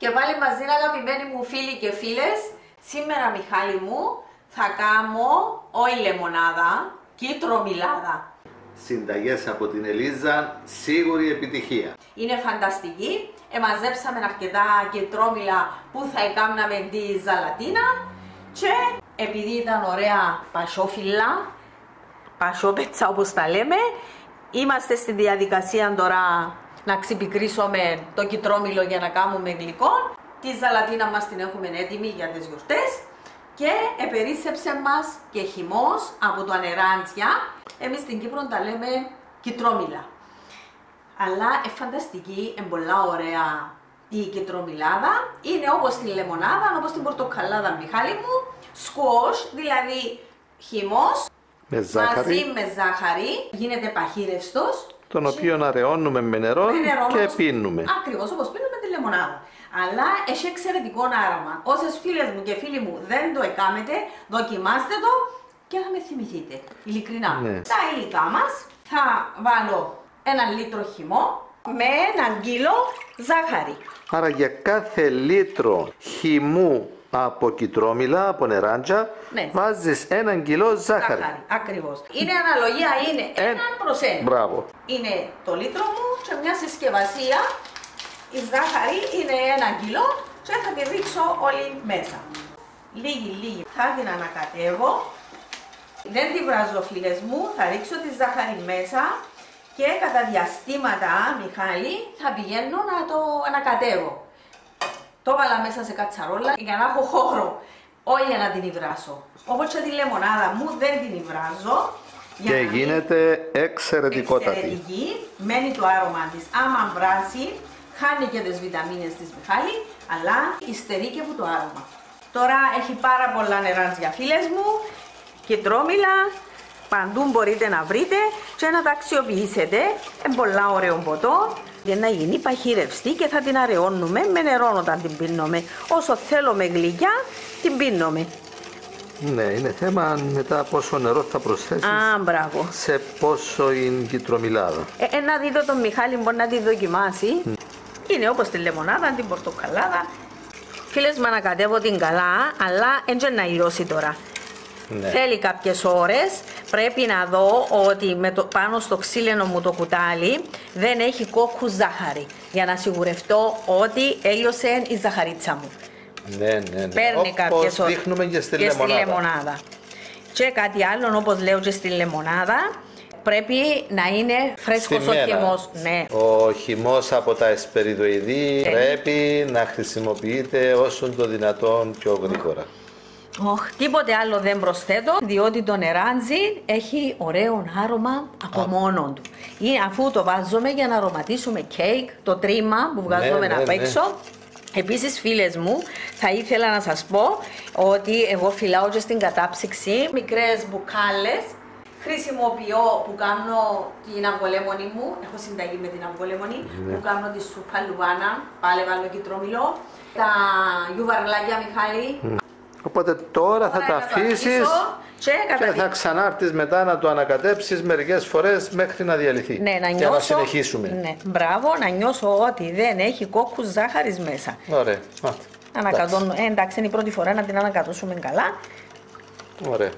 Και πάλι μαζί αγαπημένοι μου φίλοι και φίλες, σήμερα Μιχάλη μου θα κάνω όχι λεμονάδα, κίτρομιλάδα. Συνταγές από την Ελίζα, σίγουρη επιτυχία. Είναι φανταστική, μαζέψαμε αρκετά κιτρόμιλα που θα έκαναμε τη ζαλατίνα και επειδή ήταν ωραία πασόφυλλα, πασόπετσα όπως τα λέμε, είμαστε στη διαδικασία τώρα να ξυπικρίσουμε το κιτρόμιλο για να κάνουμε γλυκό. Τη ζαλατίνα μας την έχουμε έτοιμη για τις γιορτές και επερίσσεψε μας και χυμός από το ανεράντια. Εμείς στην Κύπρο τα λέμε κιτρόμιλα. Αλλά φανταστική, πολλά ωραία η κιτρομιλάδα. Είναι όπως τη λεμονάδα, όπως την πορτοκαλάδα, Μιχάλη μου. Σκουός, δηλαδή χυμός μαζί με ζάχαρη, γίνεται παχύρευστος. Τον οποίο αραιώνουμε με νερό και πίνουμε. Ακριβώς όπως πίνουμε τη λεμονάδα. Αλλά έχει εξαιρετικό άρωμα. Όσες φίλες μου και φίλοι μου δεν το έκαμετε, δοκιμάστε το και θα με θυμηθείτε. Ειλικρινά. Ναι. Τα υλικά μας θα βάλω 1 λίτρο χυμό με 1 κιλό ζάχαρη. Άρα για κάθε λίτρο χυμού από κιτρόμιλα, από νεράντια, ναι, βάζεις 1 κιλό ζάχαρη. Ακριβώς. Είναι αναλογία, είναι 1 προς 1. Μπράβο. Είναι το λίτρο μου και μια συσκευασία. Η ζάχαρη είναι 1 κιλό και θα τη ρίξω όλη μέσα. Λίγη θα την ανακατεύω. Δεν τη βράζω φίλες μου, θα ρίξω τη ζάχαρη μέσα και κατά διαστήματα, Μιχάλη, θα πηγαίνω να το ανακατεύω. Το βάλα μέσα σε κατσαρόλα για να έχω χώρο, όχι για να την υβράσω. Όπως και τη λεμονάδα μου δεν την υβράζω. Και γίνεται εξαιρετικότατη. Εξαιρετική, μένει το άρωμα της. Άμα βράσει, χάνει και τις βιταμίνες της, Μιχάλη, αλλά υστερεί και από το άρωμα. Τώρα έχει πάρα πολλά νεράντια φίλες μου, κιτρόμιλα, παντού μπορείτε να βρείτε και να τα αξιοποιήσετε. Πολλά ωραίο ποτό για να γίνει παχύρευστη και θα την αραιώνουμε με νερό όταν την πίνουμε. Όσο θέλουμε γλυκιά, την πίνουμε. Ναι, είναι θέμα μετά πόσο νερό θα προσθέσεις. Μπράβο. Σε πόσο είναι κιτρομιλάδα. Να δείτε τον Μιχάλη, μπορεί να τη δοκιμάσει. Είναι όπως τη λεμονάδα, την πορτοκαλάδα. Φίλες μου, ανακατεύω την καλά, αλλά έτσι να λιώσει τώρα. Ναι. Θέλει κάποιες ώρες, πρέπει να δω ότι πάνω στο ξύλινο μου το κουτάλι δεν έχει κόκκου ζάχαρη, για να σιγουρευτώ ότι έλειωσε η ζαχαρίτσα μου. Ναι. Παίρνει κάποιες ώρες δείχνουμε και στη λεμονάδα. Και κάτι άλλο, όπως λέω και στη λεμονάδα, πρέπει να είναι φρέσκος ο χυμός. Ναι. Ο χυμός από τα εσπεριδοειδή πρέπει να χρησιμοποιείται όσο το δυνατόν πιο γρήγορα. Τίποτε άλλο δεν προσθέτω, διότι το νεράντζι έχει ωραίο άρωμα από μόνον του. Αφού το βάζουμε για να αρωματίσουμε κέικ, το τρίμα που βγάζουμε απ' έξω. Επίσης, φίλες μου, θα ήθελα να σας πω ότι εγώ φυλάω και στην κατάψυξη μικρές μπουκάλες. Χρησιμοποιώ που κάνω την αυγολέμονη μου, έχω συνταγή με την αυγολέμονη, που κάνω τη σούπα λουβάνα, πάλι βάλω κιτρόμιλο, τα γιουβαρλάκια, Μιχάλη. Οπότε τώρα θα τα αφήσεις και θα ξανάρθεις μετά να το ανακατέψεις μερικές φορές μέχρι να διαλυθεί. Ναι, για να συνεχίσουμε. Ναι, μπράβο, να νιώσω ότι δεν έχει κόκκους ζάχαρης μέσα. Ωραία. Εντάξει, είναι η πρώτη φορά να την ανακατώσουμε καλά. Ωραία.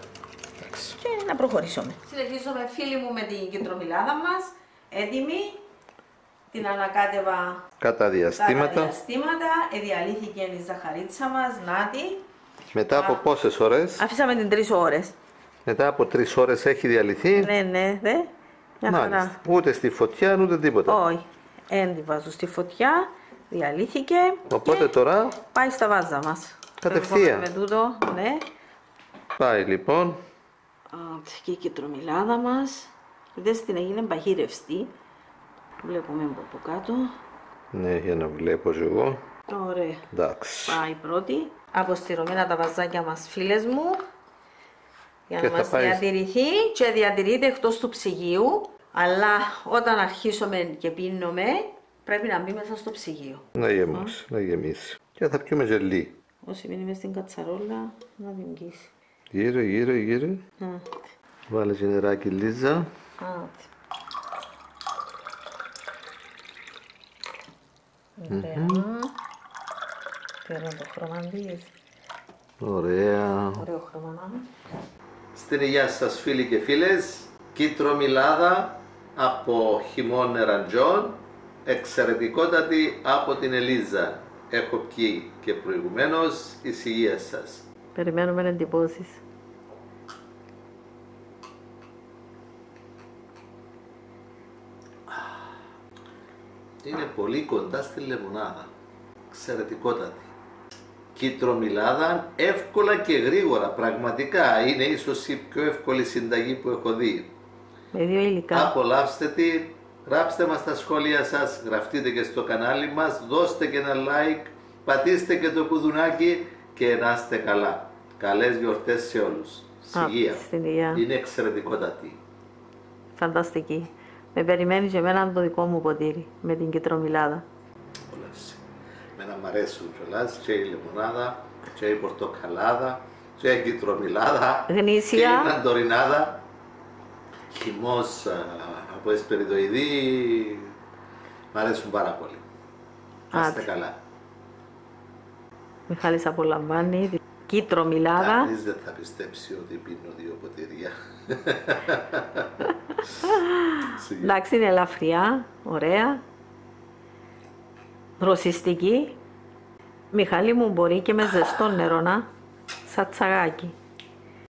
Και να προχωρήσουμε. Συνεχίζουμε, φίλοι μου, με την κιτρομιλάδα μας. Έτοιμη. Την ανακάτευα κατά διαστήματα. Διαλύθηκε η ζαχαρίτσα μας. Νάτι. Μετά από πόσες ώρες? Αφήσαμε την 3 ώρες. Μετά από 3 ώρες έχει διαλυθεί. Ναι. Μάλιστα. Ούτε στη φωτιά ούτε τίποτα. Όχι. Δεν τη βάζω στη φωτιά. Διαλύθηκε. Οπότε τώρα πάει στα βάζα μας. κατευθείαν. Με τούτο, ναι. Πάει λοιπόν. Και η κιτρομιλάδα μας. Δες την έγινε παχύρευστη. Βλέπουμε από κάτω. Ναι, για να βλέπω και εγώ. Ωραία. Εντάξει. Πάει πρώτη. Αποστηρωμένα τα βαζάκια μας, φίλες μου. Για να μας διατηρηθεί και διατηρείται εκτός του ψυγείου. Αλλά όταν αρχίσουμε και πίνουμε, πρέπει να μπει μέσα στο ψυγείο. Να γεμίσει. Και θα πιούμε γελί. Όσοι μείνει στην κατσαρόλα, να την κοίσει. Γύρω. Βάλε και νεράκι, Λίζα. Ωραία. φέρνω το χρώμα της. Ωραία. Ωραίο χρώμα να είναι. Στην υγεία σας φίλοι και φίλες, κίτρο-μυλάδα από χυμών νεραντζών, εξαιρετικότατη από την Ελίζα. Έχω πιει και προηγουμένως, εις υγεία σας. Περιμένουμε εντυπώσεις. Είναι πολύ κοντά στη λεμονάδα. Εξαιρετικότατη. Κίτρο-μυλάδα, εύκολα και γρήγορα. Πραγματικά είναι ίσως η πιο εύκολη συνταγή που έχω δει. Με δύο υλικά. Απολαύστε τη, γράψτε μας τα σχόλια σας, γραφτείτε και στο κανάλι μας, δώστε και ένα like, πατήστε και το κουδουνάκι και να είστε καλά. Καλές γιορτές σε όλους. Υγεία. Είναι εξαιρετικότατη. Φανταστική. Με περιμένει και εμένα το δικό μου ποτήρι με την κιτρομυλάδα. Εμένα μ' αρέσουν κιόλας και η λεμονάδα και η πορτοκαλάδα και η κιτρομυλάδα γνήσια και η ναντορινάδα. Χυμός από εσπεριδοειδή μ' αρέσουν πάρα πολύ. Να είστε καλά. Μιχάλης απολαμβάνει κίτρομυλάδα. Κανείς δεν θα πιστέψει ότι πίνω 2 ποτήρια. Εντάξει, είναι ελαφριά, ωραία, δροσιστική. Μιχάλη μου, μπορεί και με ζεστό νερό να, σαν τσαγάκι.